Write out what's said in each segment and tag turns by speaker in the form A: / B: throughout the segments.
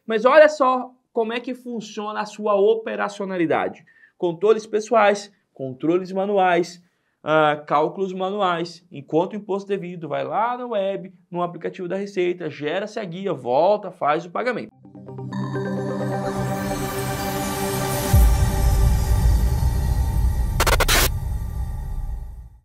A: Mas olha só como é que funciona a sua operacionalidade. Controles pessoais, controles manuais, cálculos manuais. Enquanto o imposto devido, vai lá na web, no aplicativo da Receita, gera-se a guia, volta, faz o pagamento.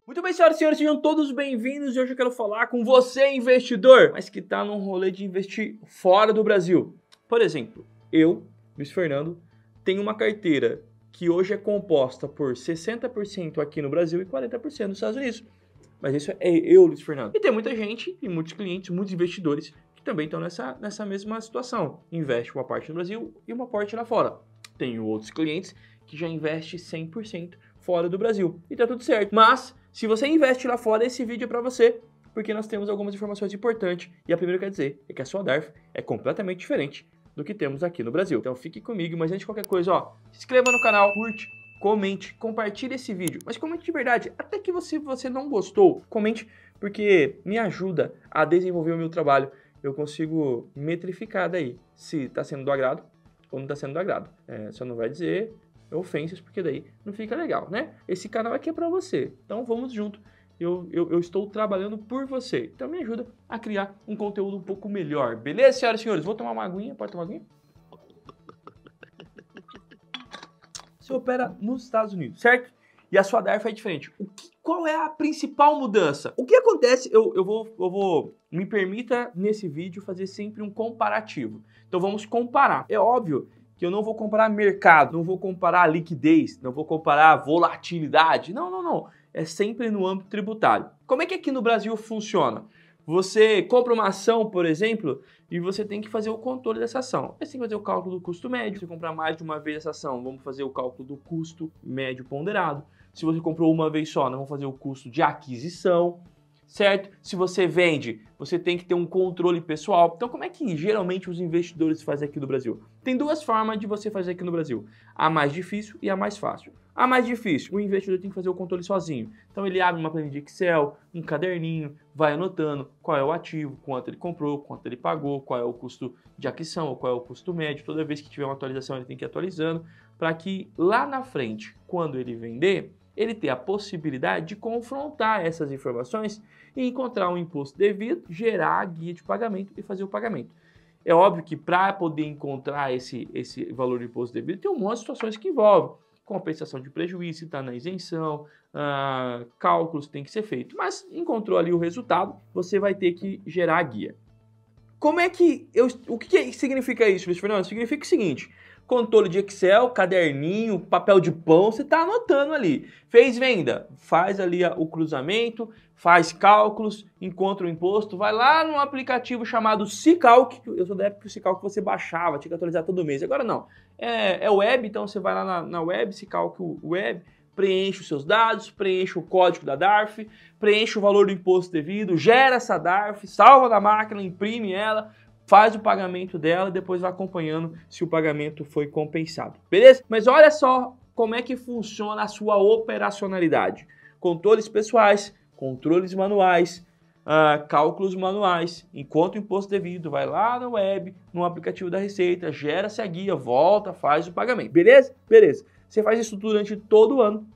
A: Muito bem, senhoras e senhores, sejam todos bem-vindos e hoje eu quero falar com você, investidor, mas que está num rolê de investir fora do Brasil. Por exemplo, eu, Luiz Fernando, tenho uma carteira que hoje é composta por 60% aqui no Brasil e 40% nos Estados Unidos. Mas isso é eu, Luiz Fernando. E tem muita gente, e muitos clientes, muitos investidores que também estão nessa mesma situação. Investe uma parte no Brasil e uma parte lá fora. Tenho outros clientes que já investem 100% fora do Brasil. E tá tudo certo. Mas, se você investe lá fora, esse vídeo é para você, porque nós temos algumas informações importantes. E a primeira que eu quero dizer é que a sua DARF é completamente diferente do que temos aqui no Brasil. Então fique comigo, mas antes de qualquer coisa, ó, se inscreva no canal, curte, comente, compartilhe esse vídeo. Mas comente de verdade, até que você não gostou, comente, porque me ajuda a desenvolver o meu trabalho. Eu consigo metrificar daí se está sendo do agrado ou não está sendo do agrado. Só não vai dizer ofensas, porque daí não fica legal, né? Esse canal aqui é para você, então vamos junto. Eu estou trabalhando por você, então me ajuda a criar um conteúdo um pouco melhor, beleza, senhoras e senhores? Vou tomar uma aguinha, pode tomar uma aguinha? Você opera nos Estados Unidos, certo? E a sua DARF é diferente. Qual é a principal mudança? O que acontece, me permita nesse vídeo fazer sempre um comparativo. Então vamos comparar. É óbvio que eu não vou comparar mercado, não vou comparar liquidez, não vou comparar volatilidade. Não. É sempre no âmbito tributário. Como é que aqui no Brasil funciona? Você compra uma ação, por exemplo, e você tem que fazer o controle dessa ação. Você tem que fazer o cálculo do custo médio. Se você comprar mais de uma vez essa ação, vamos fazer o cálculo do custo médio ponderado. Se você comprou uma vez só, nós vamos fazer o custo de aquisição, certo? Se você vende, você tem que ter um controle pessoal. Então, como é que geralmente os investidores fazem aqui no Brasil? Tem duas formas de você fazer aqui no Brasil. A mais difícil e a mais fácil. A mais difícil, o investidor tem que fazer o controle sozinho. Então ele abre uma planilha de Excel, um caderninho, vai anotando qual é o ativo, quanto ele comprou, quanto ele pagou, qual é o custo de aquisição, qual é o custo médio. Toda vez que tiver uma atualização ele tem que ir atualizando para que lá na frente, quando ele vender, ele tenha a possibilidade de confrontar essas informações e encontrar um imposto devido, gerar a guia de pagamento e fazer o pagamento. É óbvio que para poder encontrar esse valor de imposto devido, tem um monte de situações que envolvem compensação de prejuízo, se está na isenção, cálculos tem que ser feito. Mas encontrou ali o resultado, você vai ter que gerar a guia. O que significa isso, Luiz Fernando? Significa o seguinte: controle de Excel, caderninho, papel de pão, você está anotando ali. Fez venda, faz ali o cruzamento, faz cálculos, encontra o imposto, vai lá num aplicativo chamado Sicalc. Eu sou da época que o Sicalc você baixava, tinha que atualizar todo mês. Agora não, é web, então você vai lá na web, Sicalc web, preenche os seus dados, preenche o código da DARF, preenche o valor do imposto devido, gera essa DARF, salva na máquina, imprime ela, faz o pagamento dela e depois vai acompanhando se o pagamento foi compensado, beleza? Mas olha só como é que funciona a sua operacionalidade. Controles pessoais, controles manuais, cálculos manuais. Enquanto o imposto devido, vai lá na web, no aplicativo da Receita, gera-se a guia, volta, faz o pagamento, beleza? Beleza. Você faz isso durante todo o ano,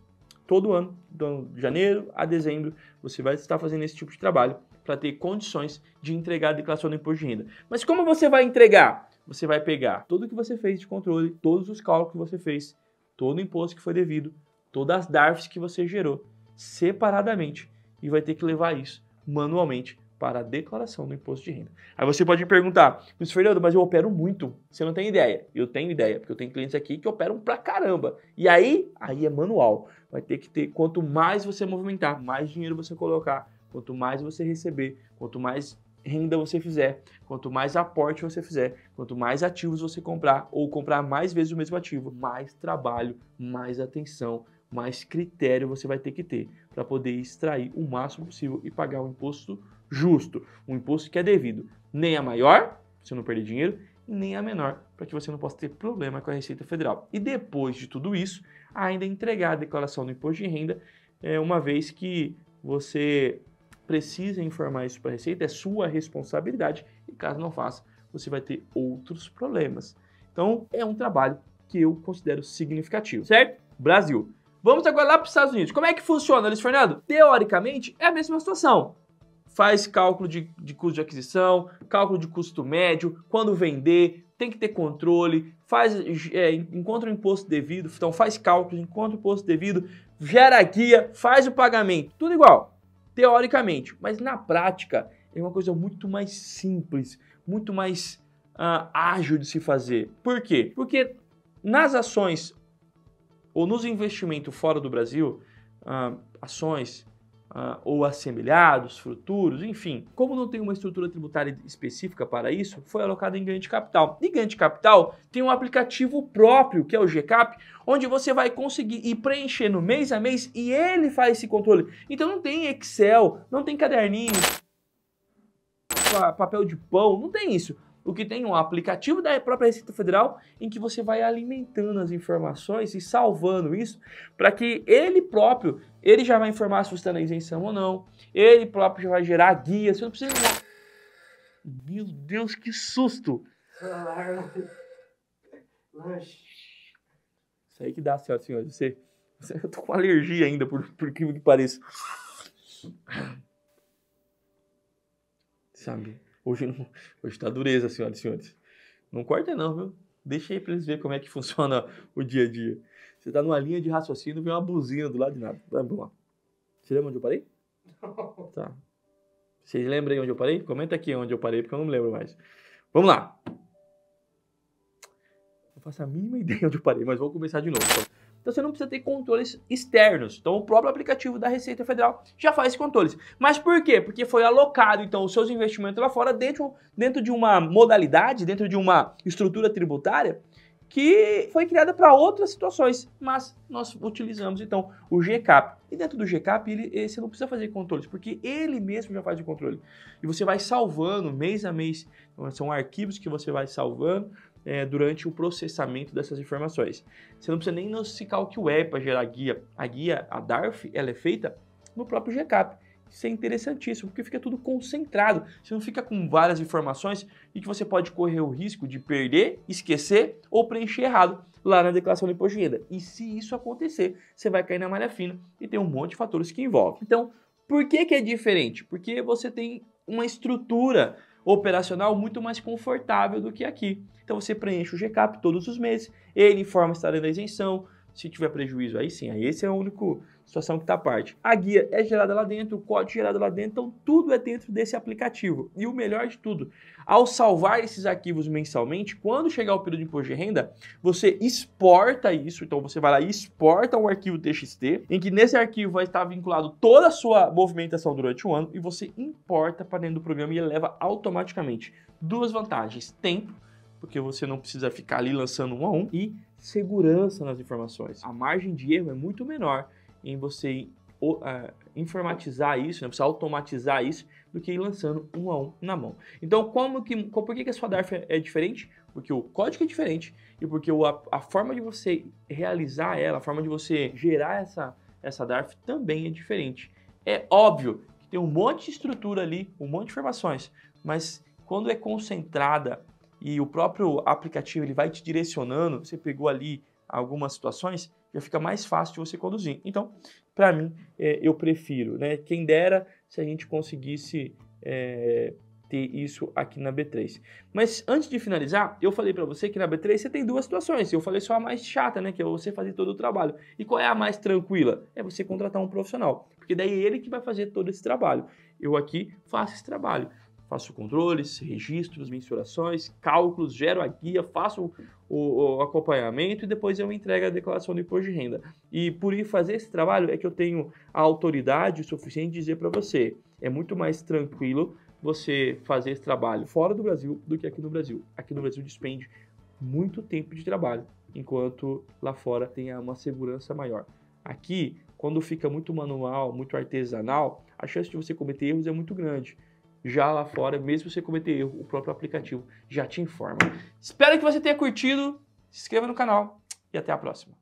A: então, de janeiro a dezembro, você vai estar fazendo esse tipo de trabalho para ter condições de entregar a declaração do imposto de renda. Mas como você vai entregar? Você vai pegar tudo que você fez de controle, todos os cálculos que você fez, todo o imposto que foi devido, todas as DARFs que você gerou, separadamente, e vai ter que levar isso manualmente para a declaração do imposto de renda. Aí você pode me perguntar: Luiz Fernando, mas eu opero muito. Você não tem ideia. Eu tenho ideia, porque eu tenho clientes aqui que operam pra caramba. E aí é manual. Vai ter que ter, quanto mais você movimentar, mais dinheiro você colocar, quanto mais você receber, quanto mais renda você fizer, quanto mais aporte você fizer, quanto mais ativos você comprar ou comprar mais vezes o mesmo ativo, mais trabalho, mais atenção, mais critério você vai ter que ter para poder extrair o máximo possível e pagar um imposto justo, um imposto que é devido. Nem a maior, para você não perder dinheiro, e nem a menor, para que você não possa ter problema com a Receita Federal. E depois de tudo isso, ainda entregar a declaração do imposto de renda, uma vez que você precisa informar isso para a Receita, é sua responsabilidade, e caso não faça, você vai ter outros problemas. Então, é um trabalho que eu considero significativo, certo? Brasil. Vamos agora lá para os Estados Unidos. Como é que funciona, Luiz Fernando? Teoricamente, é a mesma situação. Faz cálculo de custo de aquisição, cálculo de custo médio, quando vender, tem que ter controle, encontra o imposto devido, então faz cálculo, encontra o imposto devido, gera guia, faz o pagamento, tudo igual, teoricamente. Mas na prática, é uma coisa muito mais simples, muito mais ágil de se fazer. Por quê? Porque nas ações ou nos investimentos fora do Brasil, ações ou assemelhados, futuros, enfim, como não tem uma estrutura tributária específica para isso, foi alocado em ganho de capital. E ganho de capital tem um aplicativo próprio, que é o GCap, onde você vai conseguir ir preenchendo mês a mês e ele faz esse controle. Então não tem Excel, não tem caderninho, papel de pão, não tem isso. O que tem é um aplicativo da própria Receita Federal em que você vai alimentando as informações e salvando isso para que ele próprio, ele já vai informar se você está na isenção ou não, ele próprio já vai gerar guia, você não precisa... Meu Deus, que susto! Isso aí que dá, senhoras e senhores. Eu tô com alergia ainda, por incrível que pareça. Sabe? Hoje tá dureza, senhoras e senhores. Não corta não, viu? Deixa aí pra eles verem como é que funciona o dia a dia. Você tá numa linha de raciocínio, vem uma buzina do lado de nada. Vamos lá. Você lembra onde eu parei? Não. Tá. Vocês lembram aí onde eu parei? Comenta aqui onde eu parei, porque eu não me lembro mais. Vamos lá. Não faço a mínima ideia onde eu parei, mas vou começar de novo. Então você não precisa ter controles externos. Então o próprio aplicativo da Receita Federal já faz controles. Mas por quê? Porque foi alocado então os seus investimentos lá fora dentro de uma modalidade, dentro de uma estrutura tributária que foi criada para outras situações. Mas nós utilizamos então o GCap. E dentro do GCap você não precisa fazer controles, porque ele mesmo já faz o controle. E você vai salvando mês a mês. Então, são arquivos que você vai salvando durante o processamento dessas informações. Você não precisa nem notificar o que o web para gerar guia. A guia, a DARF, ela é feita no próprio GCap. Isso é interessantíssimo, porque fica tudo concentrado. Você não fica com várias informações e que você pode correr o risco de perder, esquecer ou preencher errado lá na declaração do imposto de renda. E se isso acontecer, você vai cair na malha fina e tem um monte de fatores que envolvem. Então, por que é diferente? Porque você tem uma estrutura operacional muito mais confortável do que aqui. Então você preenche o GCap todos os meses, ele informa se está dentro da isenção, se tiver prejuízo aí sim, aí esse é a única situação que está à parte. A guia é gerada lá dentro, o código é gerado lá dentro, então tudo é dentro desse aplicativo. E o melhor de tudo, ao salvar esses arquivos mensalmente, quando chegar o período de imposto de renda, você exporta isso, então você vai lá e exporta um arquivo TXT, em que nesse arquivo vai estar vinculado toda a sua movimentação durante o ano, e você importa para dentro do programa e ele leva automaticamente. Duas vantagens: tempo, porque você não precisa ficar ali lançando um a um, e segurança nas informações. A margem de erro é muito menor em você informatizar isso, né, você automatizar isso, do que ir lançando um a um na mão. Então, por que a sua DARF é diferente? Porque o código é diferente e porque a forma de você realizar ela, a forma de você gerar essa DARF também é diferente. É óbvio que tem um monte de estrutura ali, um monte de informações, mas quando é concentrada e o próprio aplicativo ele vai te direcionando, você pegou ali algumas situações, já fica mais fácil de você conduzir. Então, para mim, eu prefiro, né? Quem dera se a gente conseguisse ter isso aqui na B3. Mas antes de finalizar, eu falei para você que na B3 você tem duas situações. Eu falei só a mais chata, né? Que é você fazer todo o trabalho. E qual é a mais tranquila? É você contratar um profissional, porque daí é ele que vai fazer todo esse trabalho. Eu aqui faço esse trabalho. Faço controles, registros, mensurações, cálculos, gero a guia, faço o acompanhamento e depois eu entrego a declaração do imposto de renda. E por ir fazer esse trabalho é que eu tenho a autoridade suficiente de dizer para você, é muito mais tranquilo você fazer esse trabalho fora do Brasil do que aqui no Brasil. Aqui no Brasil despende muito tempo de trabalho, enquanto lá fora tem uma segurança maior. Aqui, quando fica muito manual, muito artesanal, a chance de você cometer erros é muito grande. Já lá fora, mesmo se você cometer erro, o próprio aplicativo já te informa. Espero que você tenha curtido, se inscreva no canal e até a próxima.